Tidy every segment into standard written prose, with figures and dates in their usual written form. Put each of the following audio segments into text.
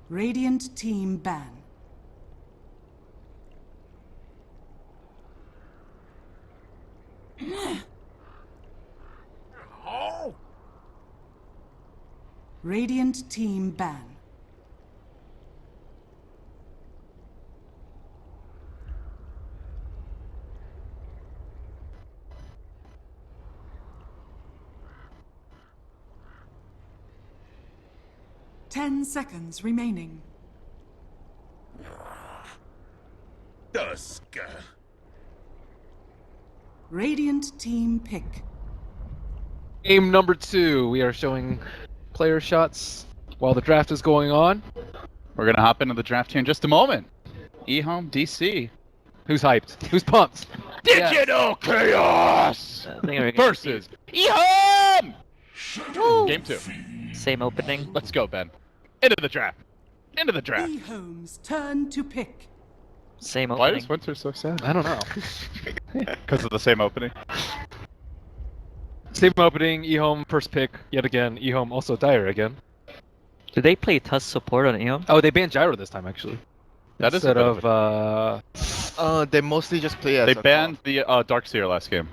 Radiant team ban. Radiant team ban. Ten seconds remaining. Dusk. Radiant team pick. Game number 2, we are showing player shots while the draft is going on. We're gonna hop into the draft here in just a moment. EHOME DC. Who's hyped? Who's pumped? Digital Chaos versus EHOME! Game 2. Same opening. Let's go, Ben. Into the draft. Into the draft. EHOME's turn to pick. Same Why opening. is Winter so sad? I don't know. Because of the same opening. Same opening, EHOME first pick, yet again. EHOME also dire again. Do they play Tusk support on EOM? Oh, they banned Gyro this time, actually. That is a Instead bit of, They mostly just play as They a banned the Darkseer last game.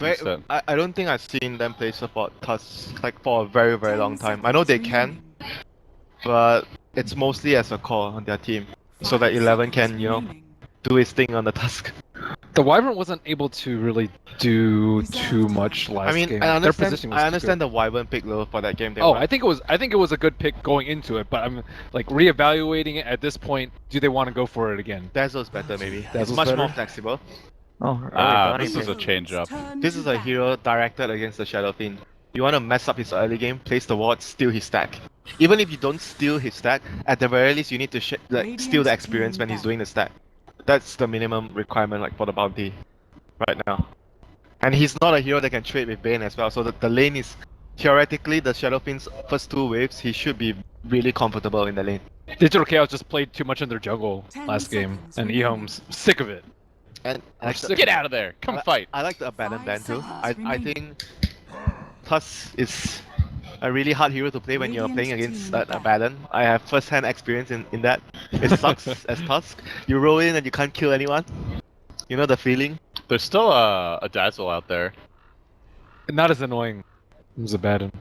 instead. I don't think I've seen them play support Tusk like for a very, very long time. I know they can, but it's mostly as a core on their team. So that 11 can, you know, do his thing on the Tusk. the Wyvern wasn't able to really do too much last I mean, game. I Their position was understand good. the Wyvern pick low for that game. They Oh, won. I think it was a good pick going into it, but I'm like reevaluating it at this point. Do they want to go for it again? Dazzle's better maybe. It's Dazzle's much better? more flexible. Oh, This is a change up. This is a hero directed against the Shadow Fiend. You want to mess up his early game, place the ward, steal his stack. Even if you don't steal his stack, at the very least you need to steal the experience when he's doing the stack. That's the minimum requirement like for the bounty right now. And he's not a hero that can trade with Bane as well, so the lane is theoretically the Shadow Fiend's first 2 waves, he should be really comfortable in the lane. Digital Chaos just played too much in their jungle 10 last game, seconds and remaining. EHOME's sick of it. And I like sick Get out of there! Come fight! I like the abandoned ban too. I remaining. think Tusk is a really hard hero to play when you're playing against an Abaddon. I have first-hand experience in that. It sucks as Tusk. You roll in and you can't kill anyone. You know the feeling? There's still a Dazzle out there. Not as annoying as Abaddon.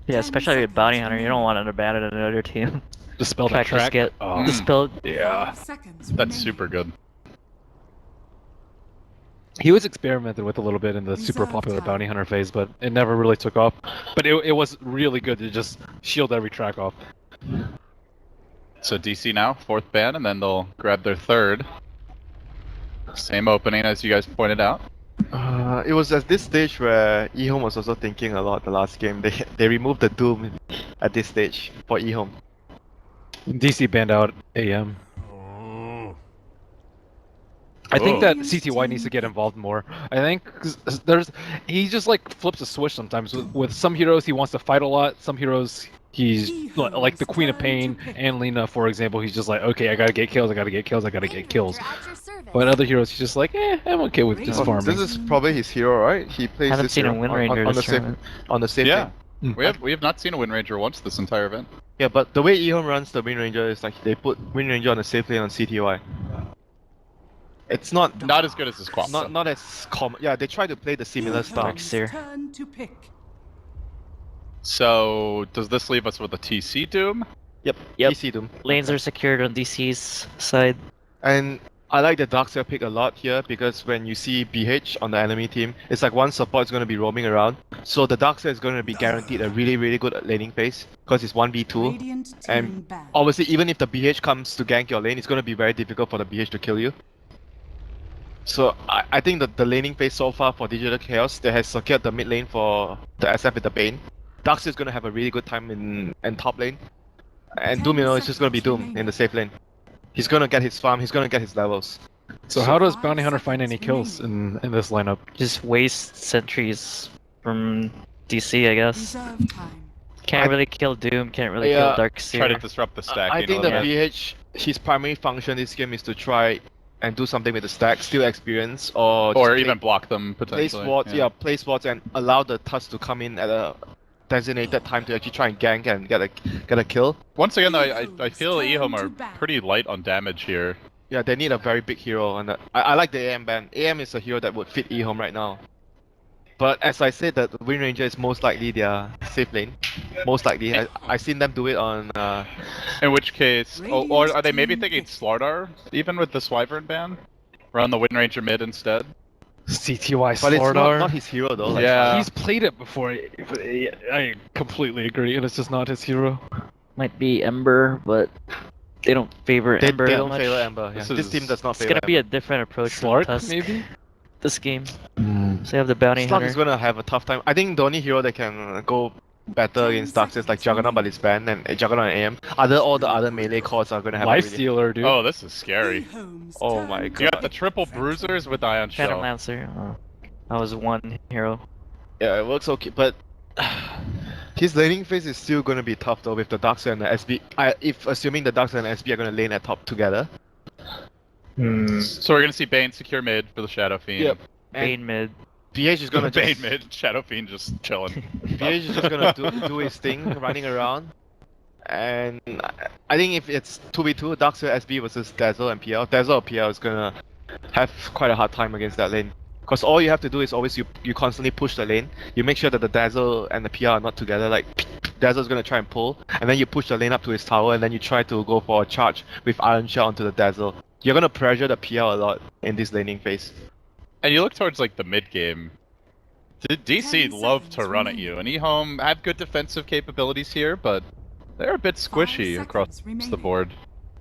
Yeah, especially with Bounty Hunter, you don't want an abandon another team. Dispel that Trackers track. get Oh, dispelled. yeah. That's super good. He was experimented with a little bit in the super Reserve popular time. bounty hunter phase, but it never really took off. But it was really good to just shield every track off. So DC now, 4th ban, and then they'll grab their 3rd. Same opening as you guys pointed out. It was at this stage where EHOME was also thinking a lot the last game. They removed the Doom at this stage for EHOME. DC banned out AM. I think that CTY needs to get involved more. I think 'cause he just like flips a switch sometimes. With some heroes he wants to fight a lot. Some heroes he's like the Queen of Pain and Lena, for example. He's just like, okay, I gotta get kills, I gotta get kills, I gotta get kills. But other heroes he's just like, I'm okay with just farming. This is probably his hero, right? He plays Haven't this seen a hero Wind Ranger on the this same tournament. on the same Yeah. thing. We have not seen a Wind Ranger once this entire event. Yeah, but the way EHOME runs the Wind Ranger is like they put Wind Ranger on the safe lane on CTY. It's not Not as good as his quap. not as common. Yeah, they try to play the similar style. Darkseer. Turn to pick. So does this leave us with a TC Doom? Yep. Yep. PC Doom. Lanes are secured on DC's side. And I like the Darkseer pick a lot here because when you see BH on the enemy team, it's like one support is going to be roaming around. So the Darkseer is going to be guaranteed a really, really good laning phase because it's 1v2. Radiant team And ban. obviously, even if the BH comes to gank your lane, it's going to be very difficult for the BH to kill you. So I think that the laning phase so far for Digital Chaos, they has secured the mid lane for the SF with the Bane. Darkseer is going to have a really good time in top lane. And Doom, you know, is just going to be Doom in the safe lane. He's going to get his farm, he's going to get his levels. So how does Bounty Hunter find any kills in this lineup? Just waste sentries from DC, I guess. Reserve time. Can't really kill Doom, can't really Yeah, kill Try to Darkseer. disrupt the stack. I you think know, the that- BH, his primary function this game is to try and do something with the stack, steal experience, or or just even block them place potentially. wards, place wards and allow the Tusk to come in at a designated time to actually try and gank and get a kill. Once again, though, I feel EHOME are pretty light on damage here. Yeah, they need a very big hero, and I like the AM ban. AM is a hero that would fit EHOME right now. But as I said, that Wind Ranger is most likely their safe lane. Most likely, I seen them do it on. In which case, or are they maybe thinking Slardar, even with the Wyvern ban? Run the Wind Ranger mid instead? CTY But it's Slardar. not his hero though. Like, Yeah. He's played it before. I completely agree, and it's just not his hero. Might be Ember, but they don't favor They Ember that don't much. favor Ember. Yeah. This team does not It's favor gonna be a Ember. different approach from Slark, Tusk maybe? this game. So they have the bounty Slug hunter. is gonna have a tough time. I think the only hero that can go better against Darks is like Juggernaut, but it's banned, and Juggernaut and AM. All the other melee cores are gonna have a Life really- Stealer, dude. Oh, this is scary. EHOME's Oh my turn god. You got the triple bruisers with Ion Phantom Shell. Lancer. Oh, that was one hero. Yeah, it works okay, but his laning phase is still gonna be tough though with the Darkseid and the SB. If assuming the Darkseid and SB are gonna lane at top together. So we're gonna see Bane secure mid for the Shadow Fiend. Yep. Bane mid. BH is gonna Bane just mid, Shadow Fiend just chilling. BH is just gonna do his thing, running around. And I think if it's 2v2, Darkseid SB versus Dazzle and PL, Dazzle or PL is gonna have quite a hard time against that lane. Because all you have to do is always you constantly push the lane. You make sure that the Dazzle and the PL are not together. Like Dazzle's gonna try and pull, and then you push the lane up to his tower, and then you try to go for a charge with Iron Shell onto the Dazzle. You're gonna pressure the PL a lot in this laning phase. And you look towards like the mid game. DC love to run at you, and EHOME have good defensive capabilities here, but they're a bit squishy across the board.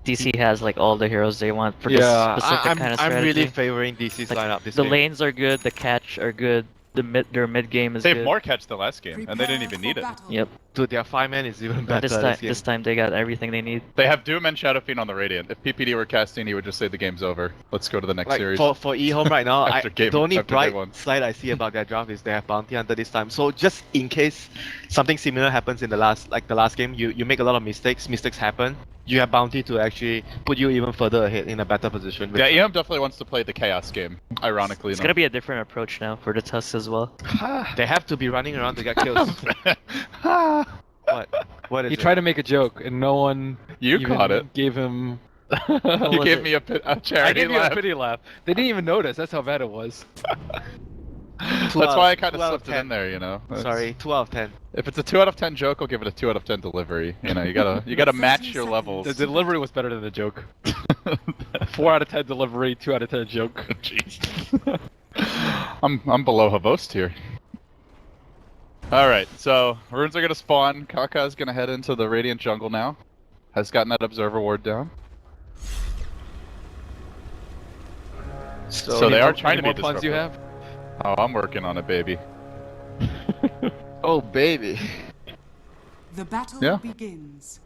DC has like all the heroes they want for Yeah, this specific kind of strategy. I'm really favoring DC's Like, lineup this the game. lanes are good, the catch are good, their mid game is They have good. more catch than last game, and they didn't even need it. Yep. Dude, their 5-man is even But better this time they got everything they need. They have Doom and Shadow Fiend on the Radiant. If PPD were casting, he would just say the game's over. Let's go to the next Like series. for EHOME right now, After the only after day bright one. slide I see about their draft is they have Bounty Hunter this time. So just in case something similar happens in the last game, you make a lot of mistakes happen. You have Bounty to actually put you even further ahead in a better position. Yeah, EHOME definitely wants to play the Chaos game, ironically It's enough. gonna be a different approach now for the Tusks as well. They have to be running around to get kills. What? What is He it? tried to make a joke, and no one You even caught it. gave him. You was gave it? me a I charity gave you laugh. a pity laugh. They didn't even notice. That's how bad it was. That's why I kind of 2 out slipped it 10. in there, you know. That's- Sorry, 2 out of 10. If it's a 2 out of 10 joke, I'll give it a 2 out of 10 delivery. You know, you gotta match your levels. The delivery was better than the joke. 4 out of 10 delivery, 2 out of 10 joke. Jeez. I'm below Havost here. Alright, so runes are gonna spawn. Kaka's gonna head into the Radiant jungle now. Has gotten that observer ward down. So they are trying to Any be more puns you disruptive. have? Oh, I'm working on it, baby. Oh baby. The battle Yeah. begins.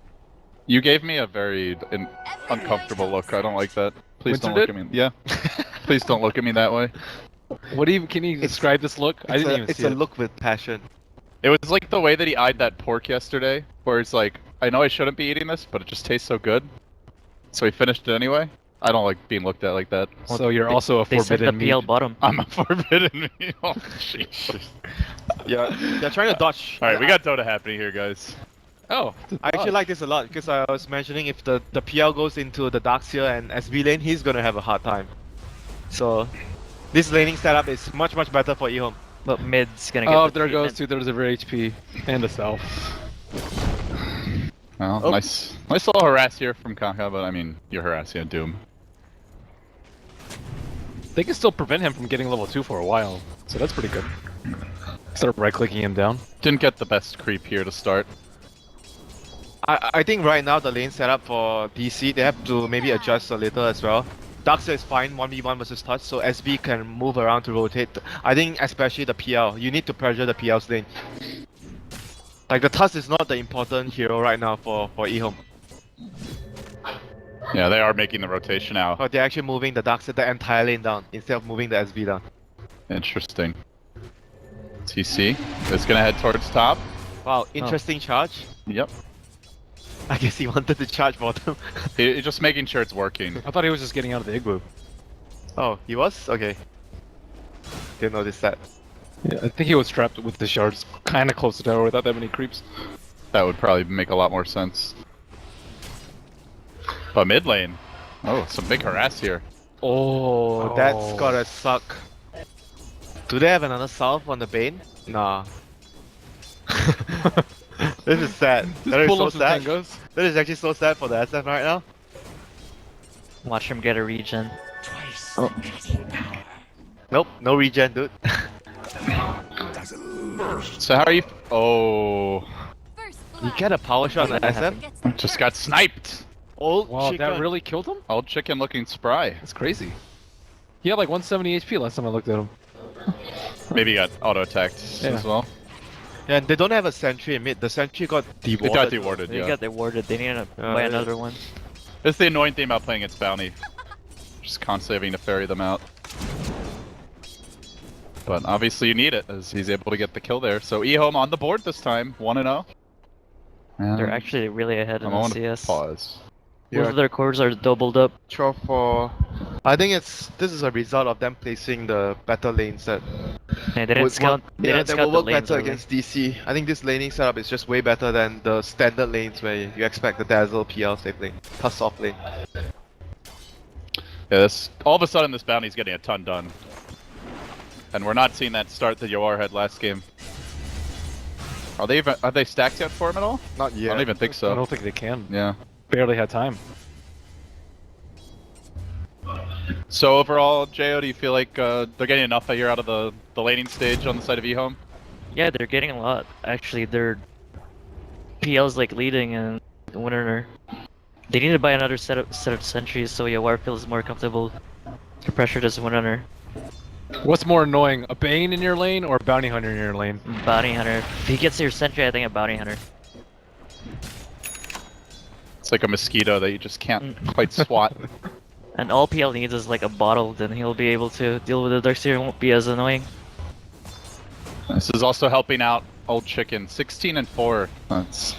You gave me a very uncomfortable look. I don't like that. Please don't Winter look at me. Yeah. Please don't look at me that way. What do you? Can you describe this look? I didn't even It's see a it. look with passion. It was like the way that he eyed that pork yesterday, where it's like, I know I shouldn't be eating this, but it just tastes so good. So he finished it anyway. I don't like being looked at like that. So you're also a They sent the forbidden PL meat. bottom. I'm a forbidden meat. Oh, jeez. Yeah, they're trying to dodge. Alright, we got Dota happening here, guys. Oh, I actually like this a lot because I was mentioning if the PL goes into the Darkseer and SB lane, he's gonna have a hard time. So this laning setup is much better for EHOME. But mid's gonna get Oh, the there goes treatment. 2/3 of her HP and a self. Well, Oh. nice little harass here from Kaka, but I mean, you're harassing a Doom. They can still prevent him from getting level 2 for a while, so that's pretty good. Start right-clicking him down. Didn't get the best creep here to start. I think right now the lane setup for DC, they have to maybe adjust a little as well. Darkseer is fine, 1v1 versus touch, so SB can move around to rotate. I think especially the PL, you need to pressure the PL's lane. Like the Tusk is not the important hero right now for EHOME. Yeah, they are making the rotation out. But they're actually moving the Darkseer the entire lane down instead of moving the SB down. Interesting. TC is gonna head towards top. Wow, interesting charge. Yep. I guess he wanted to charge bottom. He's just making sure it's working. I thought he was just getting out of the igloo. Oh, he was? Okay. Didn't notice that. Yeah, I think he was trapped with the shards kind of close to tower without that many creeps. That would probably make a lot more sense. But mid lane. Oh, some big harass here. Oh, That's gotta suck. Do they have another salve on the Bane? Nah. This is sad. That is pull so up some sad. tangos. That is actually so sad for the SF right now. Watch him get a regen. Nope, no regen, dude. So how are you? Oh, You get a power shot on the SF? just got sniped. Old Wow, chicken. that really killed him? Old chicken looking spry. That's crazy. He had like 170 HP last time I looked at him. Maybe he got auto attacked Yeah. as well. Yeah, and they don't have a sentry in mid. The sentry got It dewarded. got dewarded, They yeah. got rewarded. They need to buy yeah. another one. That's the annoying thing about playing against bounty. Just constantly having to ferry them out. But obviously you need it, as he's able to get the kill there. So EHOME on the board this time, 1-0. They're actually really ahead in I the want to CS. pause. Both of their cores are doubled up. 12-4. I think this is a result of them placing the better lanes that Yeah, they didn't scout. They yeah, didn't that scout will the work lanes better early. against DC. I think this laning setup is just way better than the standard lanes where you expect the Dazzle PL safe lane, plus soft lane. Yeah, this, all of a sudden this bounty's getting a ton done. And we're not seeing that start that Yoar had last game. Are they stacked yet for him at all? Not I yet. don't even think I so. don't think they can. Yeah. Barely had time. So overall, Jo, do you feel like they're getting enough here out of the laning stage on the side of EHOME? Yeah, they're getting a lot. Actually, their PL's like leading and winner. They need to buy another set of sentries so Yawar feels more comfortable to pressure this winner. What's more annoying, a Bane in your lane or a Bounty Hunter in your lane? Bounty hunter. If he gets your sentry, I think a bounty hunter. It's like a mosquito that you just can't quite swat. And all PL needs is like a bottle, then he'll be able to deal with the Darkseer and won't be as annoying. This is also helping out Old Chicken, 16-4. That's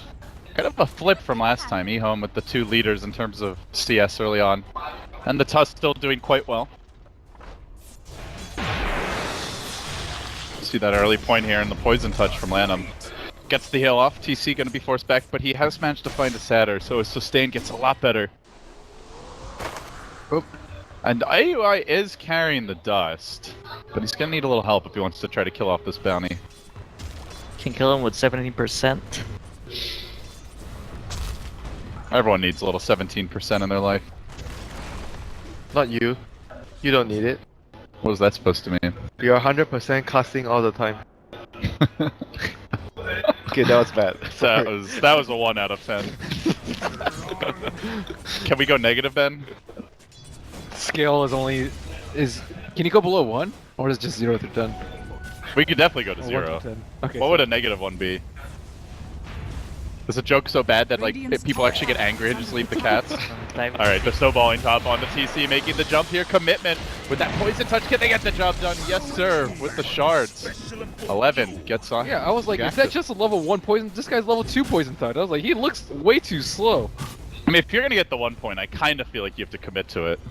kind of a flip from last time. EHOME with the 2 leaders in terms of CS early on. And the Tusk still doing quite well. See that early point here in the poison touch from Lanham. Gets the heal off, TC gonna be forced back, but he has managed to find a Satyr, so his sustain gets a lot better. Oop. And IUI is carrying the dust, but he's gonna need a little help if he wants to try to kill off this bounty. Can kill him with 17%. Everyone needs a little 17% in their life. Not you. You don't need it. What was that supposed to mean? You're 100% casting all the time. Okay, that was bad. That was a 1 out of 10. Can we go negative, Ben? Scale is can you go below 1? Or is it just 0 through 10? We could definitely go to Or 1 0. through 10. Okay. What would a negative 1 be? Is the joke so bad that like if people actually get angry and just leave the cats? Alright, the snowballing top on the TC, making the jump here. Commitment with that poison touch. Can they get the job done? Yes, sir. With the shards. 11 gets on. Yeah, I was like, is Active. that just a level 1 poison? This guy's level 2 poison thought. I was like, he looks way too slow. I mean, if you're gonna get the 1 point, I kind of feel like you have to commit to it.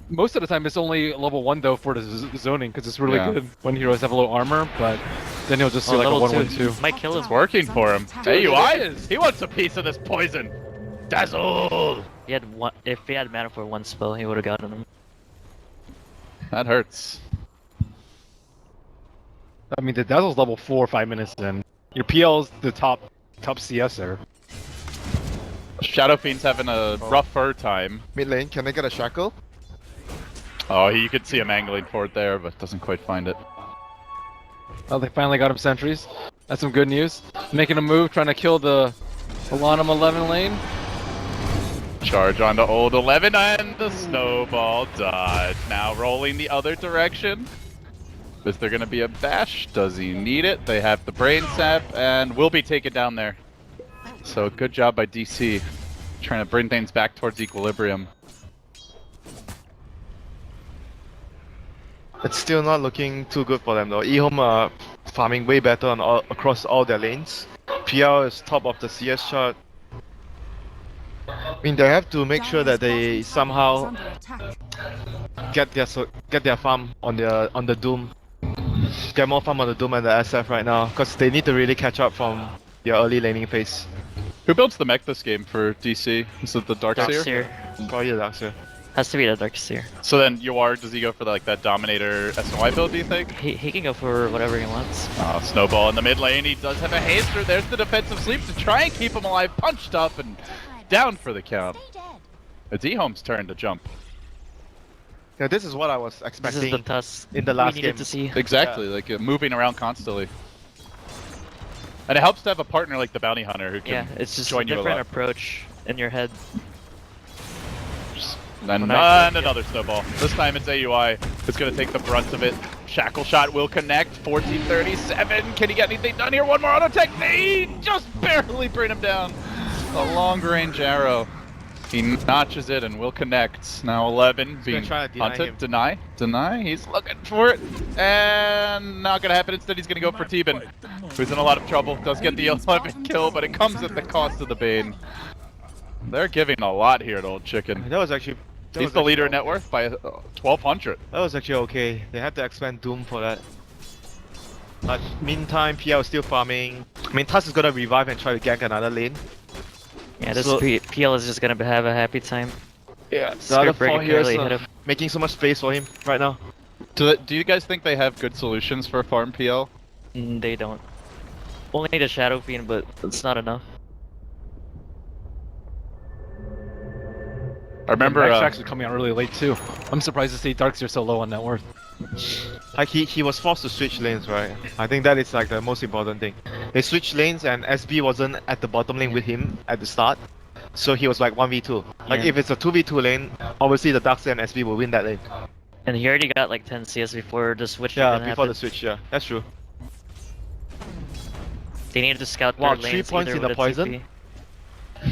Most of the time, it's only level 1 though for the zoning because it's really Yeah. good when heroes have low armor, but then he'll just do like a level 1-1-2. Might kill him. It's working for him. Dude, it AUI, is. he wants a piece of this poison. Dazzle! He had one. If he had mana for 1 spell, he would have gotten him. That hurts. I mean, the Dazzle's level 4 5 minutes in. Your PL's the top CS there. Shadow Fiend's having a rougher time. Mid lane, can I get a shackle? Oh, you could see him angling for it there, but doesn't quite find it. Oh, they finally got him sentries. That's some good news. Making a move, trying to kill the Alanum 11 lane. Charge onto old 11 and the snowball dodge. Now rolling the other direction. Is there going to be a bash? Does he need it? They have the brain sap and will be taken down there. So good job by DC. Trying to bring things back towards equilibrium. It's still not looking too good for them though. EHOME are farming way better on across all their lanes. PL is top of the CS chart. I mean, they have to make sure that they somehow get their farm on the Doom. Get more farm on the Doom and the SF right now, because they need to really catch up from your early laning phase. Who builds the mech this game for DC? Is it the Darkseer? Darkseer. Probably the Darkseer. Has to be the Darkseer. So then Yuar, does he go for like that Dominator SNY build, do you think? He can go for whatever he wants. Snowball in the mid lane. He does have a haster. There's the defensive sweep to try and keep him alive. Punched up and down for the count. It's EHOME's turn to jump. Yeah, this is what I was This expecting is the Tusk in the last we needed game. to see. Exactly, like moving around constantly. And it helps to have a partner like the Bounty Hunter who can Yeah, it's just a join you a different lot. approach in your head. And another snowball. This time it's AUI who's going to take the brunt of it. Shackle shot will connect. 1437. Can he get anything done here? One more auto tech. They just barely bring him down. A long range arrow. He notches it and will connect. Now 11 being try to deny hunted. him. Deny. He's looking for it. And not going to happen. Instead, he's going to go for T-Bin, who's in a lot of trouble. Does get the 11 kill, but it comes at the cost of the Bane. They're giving a lot here to Old Chicken. That was actually... that He's was the leader actually in net worth by 1,200. That was actually okay. They had to expand Doom for that. But meantime, PL is still farming. I mean, Tusk is gonna revive and try to gank another lane. Yeah, this So- PL is just gonna have a happy time. Yeah, the Spirit other Breaker four heroes barely are hit him. making so much space for him right now. Do you guys think they have good solutions for farm PL? They don't. Only the Shadow Fiend, but it's not enough. I remember Mech's actually coming out really late too. I'm surprised to see Darkseer so low on net worth. Like he was forced to switch lanes, right? I think that is like the most important thing. They switched lanes and SB wasn't at the bottom lane with him at the start. So he was like 1v2. Like Yeah. if it's a 2v2 lane, obviously the Darkseer and SB will win that lane. And he already got like 10 CS before the switch. Yeah, even before the happened. switch, yeah. That's true. They needed to scout Wow, their 3 lanes points either in the with a poison? TP.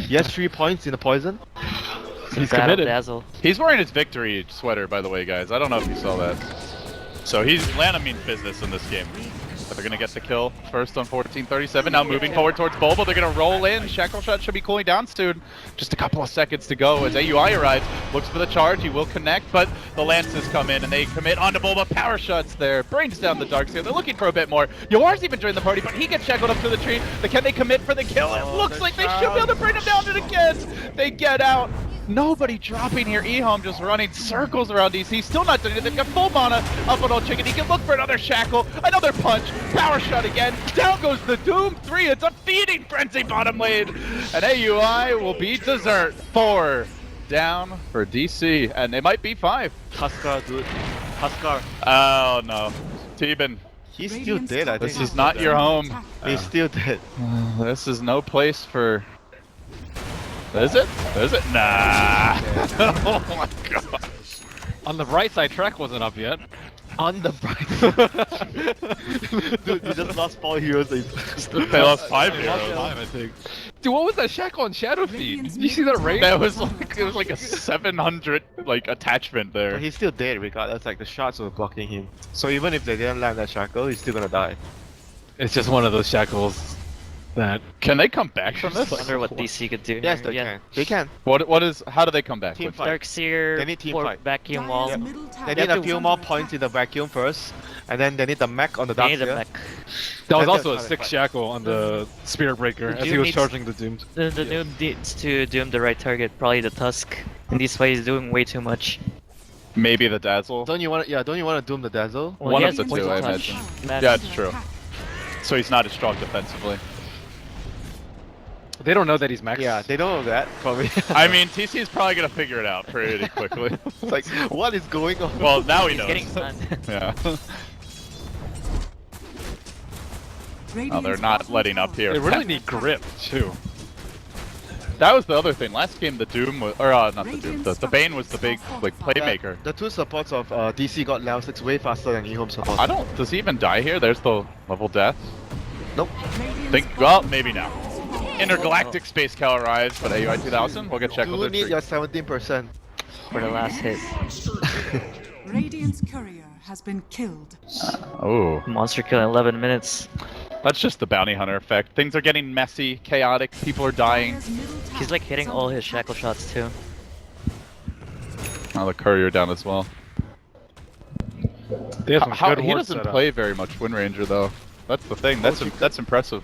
Yes, 3 points in the poison. He's Battle committed. Dazzle. He's wearing his victory sweater, by the way, guys. I don't know if you saw that. So Atlanta means business in this game. But they're gonna get the kill first on 1437. Now moving forward towards Bulba. They're gonna roll in. Shackle shot should be cooling down soon. Just a couple of seconds to go as AUI arrives. Looks for the charge. He will connect, but the Lances come in and they commit onto Bulba. Power shots there. Brings down the Darkseer. They're looking for a bit more. Yoar's even joined the party, but he gets shackled up to the tree. Can they commit for the kill? It looks like they should be able to bring him down to the kids. They get out. Nobody dropping here. EHOME just running circles around DC. Still not doing it. They've got full mana up on Old Chicken. He can look for another shackle. Another punch. Power shot again. Down goes the Doom 3. It's a feeding frenzy bottom lane. And AUI will be dessert. 4 down for DC. And it might be 5. Tuskar, dude. Tuskar. Oh no. T-Bin, He's still dead, I think. this is not your home. He's still dead. This is no place for... Is it? Is it? Nah. Oh my god. On the right side, track wasn't up yet. On the bright. Dude, you just lost 4 heroes. They lost 5 They heroes. lost 5, I think. Dude, what was that shackle on Shadow Feed? Did you see that raid? That was like it was like a 700 like attachment there. But he's still dead regardless, like the shots were blocking him. So even if they didn't land that shackle, he's still gonna die. It's just one of those shackles that... Can they come back from I this? wonder what DC could do. Yes, here. they Yeah. can. They can. What is? How do they come back? Team With- fight. Darkseer They need team for fight. vacuum wall. They They need have a to- few more points in the vacuum first, and then they need the mech on the They need a Darkseer. mech. That was That's also a how they 6 fight. shackle on the Spirit Breaker The as he Doom was needs- charging the Doomed. The Doom needs to doom the right target, probably the Tusk. And this way he's doing way too much. Maybe the dazzle. Don't you want? Yeah, don't you want to doom the Dazzle? Well, One he of has the poison two, I touch. imagine. Massive. Yeah, it's true. So he's not as strong defensively. They don't know that he's max. Yeah, they don't know that probably. I mean, TC is probably gonna figure it out pretty quickly. It's like, what is going on? Well, now he He's knows. getting stunned. Yeah. Oh, they're not letting up here. They really need grip, too. That was the other thing. Last game, the Doom was, or not the Doom. The Bane was the big like playmaker. The 2 supports of DC got level 6 way faster than EHOME support. I don't. Does he even die here? There's the level death. Nope. Well, maybe now. Intergalactic Space Cow arrives, but AUI 2000. We'll get checked You with need their your 17%. For the last hit. Radiant's courier has been killed. Oh, Monster kill in 11 minutes. that's just the bounty hunter effect. Things are getting messy, chaotic. People are dying. He's like hitting all his shackle shots too. Oh, the courier down as well. They have some good He ward doesn't setup. play very much Wind Ranger though. That's the thing. That's impressive.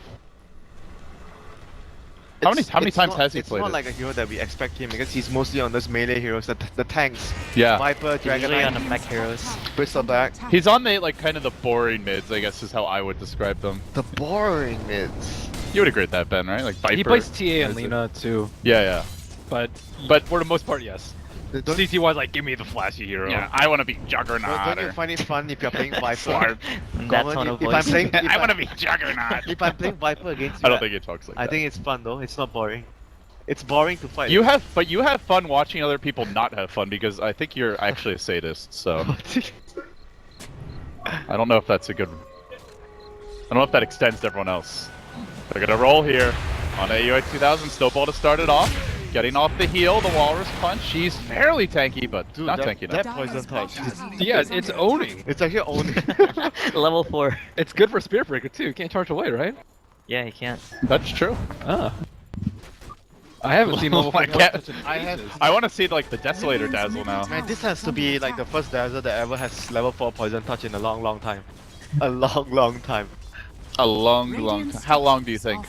How many times has he played It's not it? like a hero that we expect him because he's mostly on those melee heroes, the tanks. Yeah. Viper, He's Dragon usually on the Knight, mech heroes. Bristleback. He's on the like kind of the boring mids, I guess is how I would describe them. The boring mids. You would agree with that, Ben, right? Like Viper. He plays TA and is it? Lena too, Yeah, but But- for the most part, yes. Don't, CTY's like, give me the flashy hero. yeah. I want to be Juggernaut. don't you or- find it fun if you're playing Viper? That Common, tone of if I'm voice. playing, I want to be Juggernaut. if I'm playing Viper against you, I don't think he talks like I that. think it's fun though. It's not boring. It's boring to fight. You have fun watching other people not have fun because I think you're actually a sadist. So I don't know if that's a good. I don't know if that extends to everyone else. They're gonna roll here on AUI 2000. Snowball to start it off. Getting off the heel, the Walrus Punch. She's fairly tanky, but Dude, not that, tanky enough. that poison touch. Yeah, it's owning. It's actually only. Level 4. It's good for Spirit Breaker too. You can't charge away, right? Yeah, he can't. That's true. Ah. I haven't seen level 4 I can't- touch in ages. I want to see like the Desolator Dazzle now. Man, this has to be like the first Dazzle that ever has level 4 poison touch in a long time. A long time. A long time. How long do you think?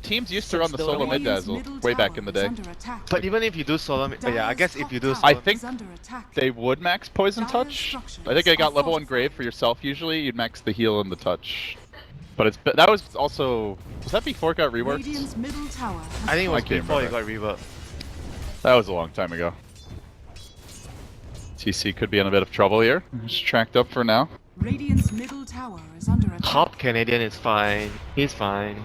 Teams used to run the Since solo mid Radiant's dazzle middle way back tower in the is day. under attack. But even if you do solo, yeah, I guess if you do. Dire's I top think tower is under attack. They would max poison Dire's touch. structures I think I got are level 1 fortified. grave for yourself usually. You'd max the heal and the touch. But that was also that before it got reworked? Radiant's middle tower has I think it was I can't before you got remember. reworked. That was a long time ago. TC could be in a bit of trouble here. Just tracked up for now. Radiant's middle tower is under attack. Top Canadian is fine. He's fine.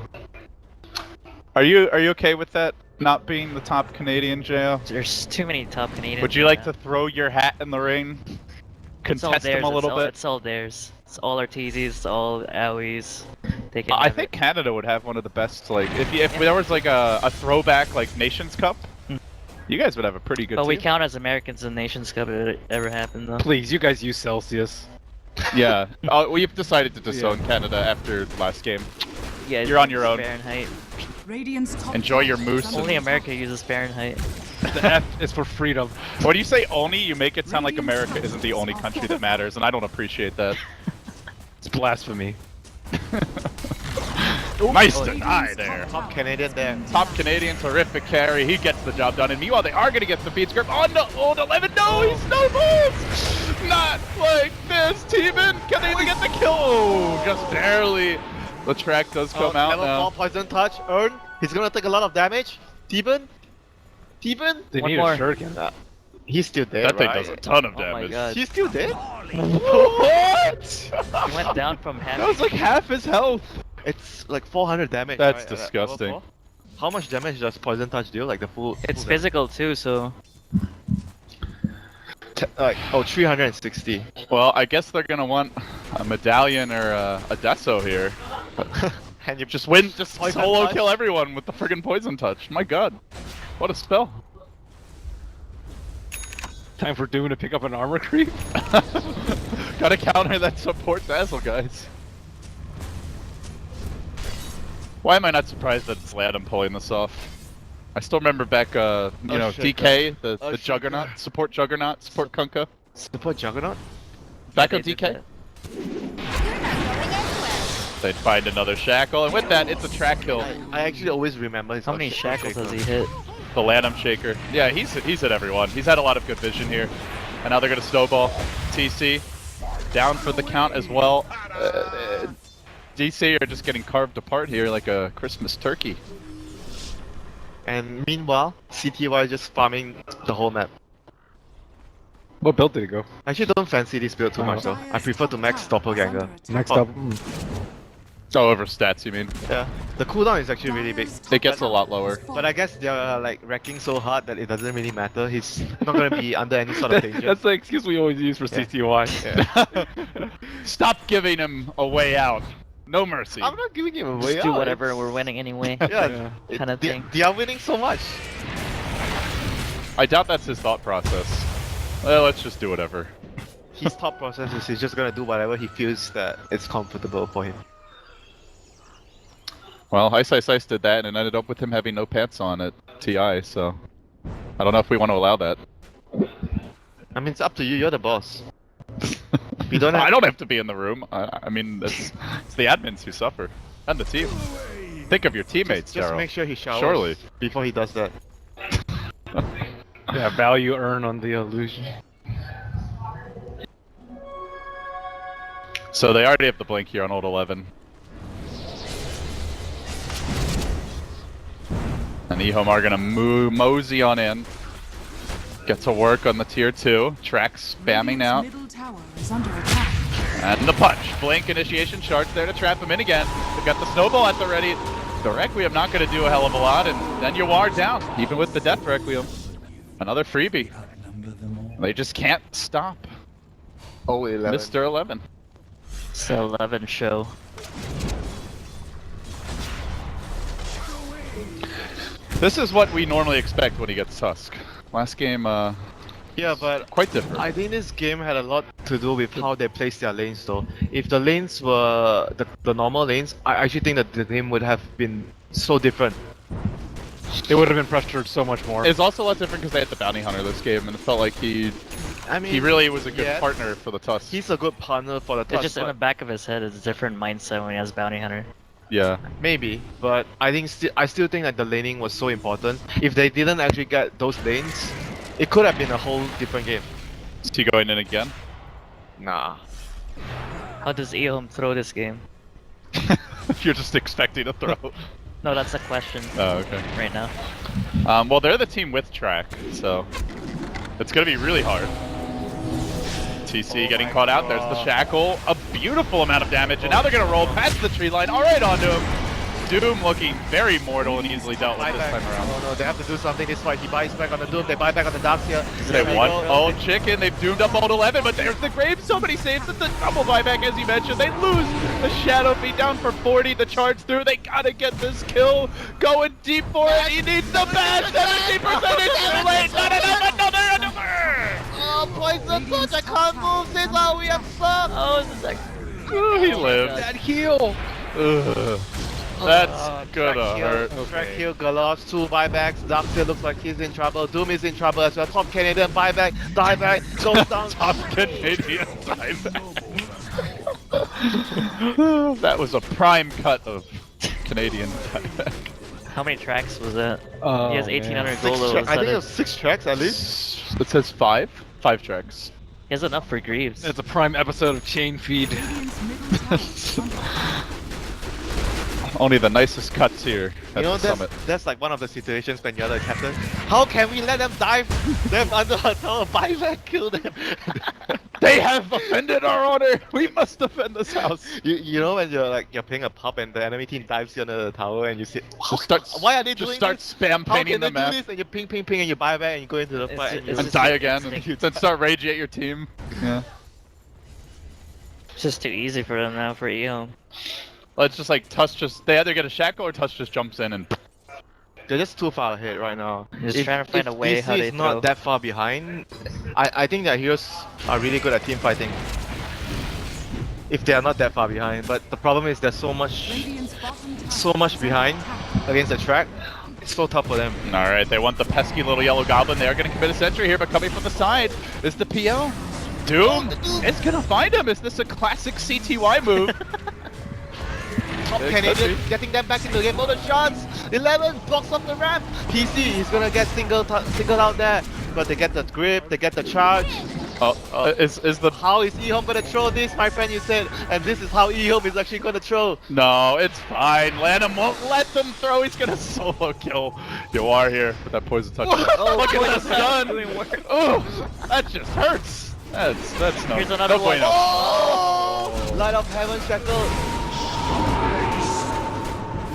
Are you okay with that not being the top Canadian, JL? There's too many top Canadians. Would you like now. to throw your hat in the ring? It's all Contest theirs, them a little bit? It's all theirs. It's all Arteezys, it's all Owies. They can I have think it. Canada would have one of the best, like, if there was like a throwback, like, Nations Cup, you guys would have a pretty good But we team. count as Americans in Nations Cup if it ever happened though. Please, you guys use Celsius. Yeah. We've decided to disown Canada after last game. Yeah, You're on your own. Fahrenheit. Radiant's top Enjoy tower your is moose under Only attack. America uses Fahrenheit. The F is for freedom. When you say only, you make it sound like America isn't the only country that matters, and I don't appreciate that. It's blasphemy. Nice deny there. Top Canadian there. Top Canadian, terrific carry. He gets the job done. And meanwhile, they are going to get the feed script on the old 11. No, he snowballs! Not like this, Teeman. Can they even get the kill? Oh, just barely. The track does come out level now. 4 poison touch. Earn. He's gonna take a lot of damage. Teeban? Teeban? They One need more. a shuriken. He's still dead, That thing right? does a ton of Oh my damage. god. He's still dead? What? He went down from half. That was like half his health. It's like 400 damage. That's right, at level disgusting. 4? How much damage does poison touch deal? Like the full. It's full physical too, so Like 360. Well, I guess they're going to want a medallion or a Deso here. And you Just win, just Poison solo touch? kill everyone with the friggin' poison touch. My god. What a spell. Time for Doom to pick up an armor creep. Gotta counter that support dazzle, guys. Why am I not surprised that it's Ladam pulling this off? I still remember back, you know, shit, DK, the Oh, shit, Juggernaut, yeah. support Juggernaut, support Kunkka. Support Juggernaut? Back Yeah, on they did DK, that. they'd find another shackle, and with that, it's a track kill. I actually always remember his How many shackles has he hit? The Ladam Shaker. Yeah, he's hit everyone. He's had a lot of good vision here. And now they're gonna snowball. TC down for the count as well. DC are just getting carved apart here like a Christmas turkey. And meanwhile, CTY is just farming the whole map. What build did he go? I actually don't fancy this build too much though. I prefer to max Doppelganger. Next Oh. up. Oh, over stats, you mean? Yeah. The cooldown is actually really big. It gets a lot lower. But I guess they're like wrecking so hard that it doesn't really matter. He's not gonna be under any sort of danger. That's the excuse we always use for Yeah. CTY. Stop giving him a way out. No mercy. I'm not giving him a way Just do out, whatever, it's- we're winning anyway. Yeah, Kind of thing. they are winning so much. I doubt that's his thought process. Well, let's just do whatever. His thought process is he's just gonna do whatever he feels that it's comfortable for him. Well, Ice Ice Ice did that and it ended up with him having no pants on at TI, so I don't know if we want to allow that. I mean, it's up to you. You're the boss. We don't have. I don't have to be in the room. I mean, it's the admins who suffer. And the team. Think of your teammates, Just Daryl. make sure he showers. Surely. Before he does that. Yeah, value earned on the illusion. So they already have the blink here on old 11. And EHOME are gonna mosey on in. Get to work on the tier 2. Track spamming now. Middle tower is under attack. And the punch. Blink initiation charge there to trap him in again. They've got the snowball at the ready. The Requiem not gonna do a hell of a lot, and then you are down, even with the Death Requiem. Another freebie. They just can't stop Oh, 11. Mr. 11. It's the 11 show. This is what we normally expect when he gets Tusk. Last game, Yeah, but quite different. I think this game had a lot to do with how they place their lanes though. If the lanes were the normal lanes, I actually think that the game would have been so different. They would have been pressured so much more. It's also a lot different because they had the Bounty Hunter this game, and it felt like he really was a good yeah, partner for the Tusk. He's a good partner for the It's Tusk, just in the but back of his head, it's a different mindset when he has Bounty Hunter. Yeah. maybe, but I still think that the laning was so important. If they didn't actually get those lanes, it could have been a whole different game. Is he going in again? Nah. How does EHOME throw this game? You're just expecting a throw. No, that's the question Oh, okay. right now. Well, they're the team with track, so it's gonna be really hard. TC getting caught out. There's the shackle. A beautiful amount of damage, and now they're gonna roll past the tree line. All right, onto him. Doom looking very mortal and easily dealt with this time around. Oh no, they have to do something this fight. He buys back on the Doom, they buy back on the Darkseer. They won. Oh, chicken. They've doomed up all 11, but there's the Grave. So many saves at the double buyback, as you mentioned. They lose the Shadow Feet down for 40. The charge through. They gotta get this kill. Going deep for it. He needs the bash. 70%. It's too late. Not enough. Another. Oh, poison touch, I can't move. This is how we have fun. Oh, this is like... Oh, he lived. That heal! Ugh. That's gonna hurt. Track kill, Galos, 2 buybacks. Darkseer looks like he's in trouble. Doom is in trouble as well. Top Canadian buyback, dieback, goes down. Top Canadian dieback. That was a prime cut of Canadian dieback. How many tracks was that? Oh, He has man. 1800 gold. all of a I think it sudden. was 6 tracks at least. It says 5? 5 tracks. He has enough for Greaves. It's a prime episode of Chain Feed. Radiant's middle tower is under attack. Only the nicest cuts here at You know, the summit. that's like one of the situations when you're the captain. How can we let them dive them under our tower, buyback, kill them? They have offended our honor! We must defend this house! You know when you're playing a pub and the enemy team dives you under the tower and you say, Just start, why are they just doing start this? spam How painting can the they do map. this? And you ping and you buy back and you go into the It's fight ju- and you it's And just die too again, instinct. and then start raging at your team. Yeah. It's just too easy for them now for EHOME. Well, it's just like Tusk they either get a shackle or Tusk just jumps in and they're just too far ahead right now. Just trying to find a way DC how they is not throw. that far behind, I think that heroes are really good at team fighting. If they are not that far behind, but the problem is there's so much Radiant's bottom tower so much is under behind attack. against the track. It's so tough for them. Alright, they want the pesky little yellow goblin. They are going to commit a sentry here, but coming from the side is the PO. Doom! It's going to find him! Is this a classic CTY move? Top It Canadian could be. getting them back into the game. All the shots! 11 blocks off the ramp! PC is gonna get singled out there. But they get the grip, they get the charge. Is the... How is EHOME gonna throw this, my friend, you said? And this is how EHOME is actually gonna throw. No, it's fine. Lanham won't let them throw. He's going to solo kill. You are here with that poison touch. Look at this gun! Oh, that just hurts. That's no... Here's another no one. bueno. Oh! Light of Heaven Shackle.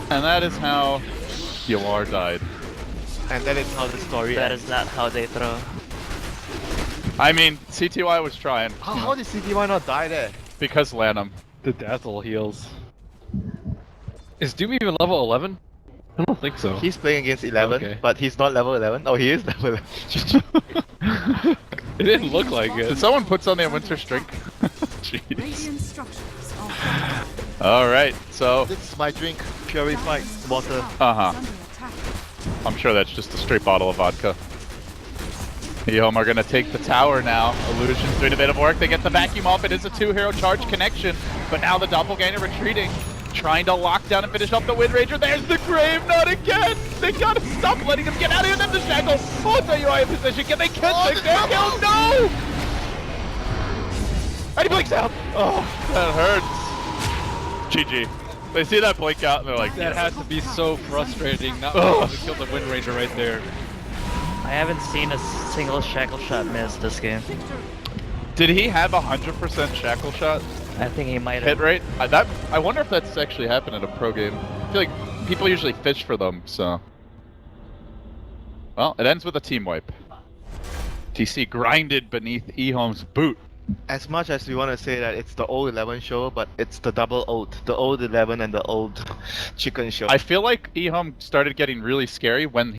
And that is how Yawar died. And that is how the story That ends. is not how they throw. I mean, CTY was trying. How did CTY not die there? Because Lanham. The Dazzle heals. Is Doom even level 11? I don't think so. He's playing against 11, Okay. but he's not level 11. Oh, he is level 11. It didn't look like Did it. someone put something on Winter Strike? Jeez. Radiant structures are fortified. Alright, so This is my drink, purified water. Tower is Uh-huh. under attack. I'm sure that's just a straight bottle of vodka. EHOME are gonna take the tower now. Illusion's doing a bit of work. They get the vacuum off. It is a 2-hero charge connection. But now the Doppelganger retreating. Trying to lock down and finish off the Wind Ranger. There's the Grave, not again! They gotta stop letting him get out of here. Then the Shackle. Oh, it's a UI position. Can they catch the kill? No! And he blinks out. Oh, that hurts. GG. They see that blink out and they're like, That had to be so frustrating. Not able to kill the Wind Ranger right there. I haven't seen a single shackle shot miss this game. did he have 100% shackle shot I think he might hit have. rate? I wonder if that's actually happened in a pro game. I feel like people usually fish for them, so. Well, it ends with a team wipe. TC grinded beneath EHOME's boot. As much as we want to say that it's the old 11 show, but it's the double old. The old 11 and the old chicken show. I feel like EHOME started getting really scary when